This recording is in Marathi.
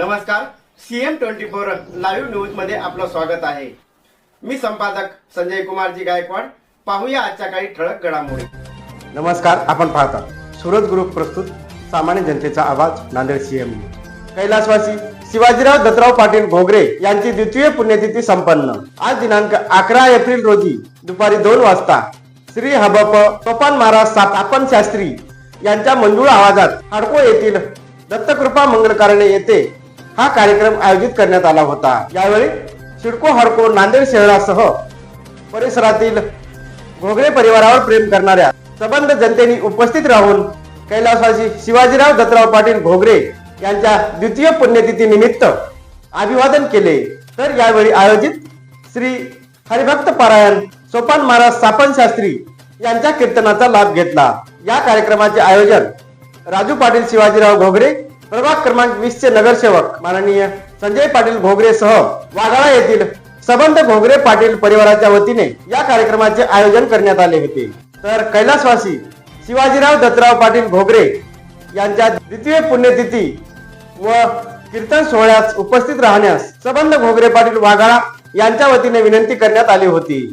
नमस्कार, CM24 लाईव्ह न्यूज मध्ये आपलं स्वागत आहे। मी संपादक संजय कुमारजी गायकवाड। पाहूया आजच्या काही ठळक घडामोडी। नमस्कार, आपण पाहता सूरज ग्रुप प्रस्तुत सामान्य जनतेचा आवाज नांदेड CM। कैलासवासी शिवाजीराव दत्तराव पाटील घोगरे यांची द्वितीय पुण्यतिथी संपन्न। आज दिनांक 11 एप्रिल रोजी दुपारी 2 वाजता श्री हबप सोपान महाराज सापन शास्त्री यांच्या मंजूळ आवाजात हडको येथील दत्तकृपा मंगलकारणे येथे हा कार्यक्रम आयोजित करण्यात आला होता। यावेळी सिडको हडको नांदेड शहरासह परिसरातील घोगरे परिवारावर प्रेम करणाऱ्या सबंध जनतेने उपस्थित राहून कैलासवासी शिवाजीराव दत्तराव पाटील घोगरे यांच्या द्वितीय पुण्यतिथी निमित्त अभिवादन केले। तर यावेळी आयोजित श्री हरिभक्त पारायण सोपान महाराज सापन शास्त्री यांच्या कीर्तनाचा लाभ घेतला। या कार्यक्रमाचे आयोजन राजू पाटील शिवाजीराव घोगरे, प्रभाग क्रमांक 20 चे नगरसेवक माननीय संजय पाटील घोगरे सह वाघाळा येथील सबंध घोगरे पाटील परिवाराच्या वतीने या कार्यक्रमाचे आयोजन करण्यात आले होते। तर कैलासवासी शिवाजीराव दत्तराव पाटील घोगरे यांच्या द्वितीय पुण्यतिथी व कीर्तन सोहळ्यास उपस्थित राहण्यास सबंध घोगरे पाटील वाघाळा यांच्या वतीने विनंती करण्यात आली होती।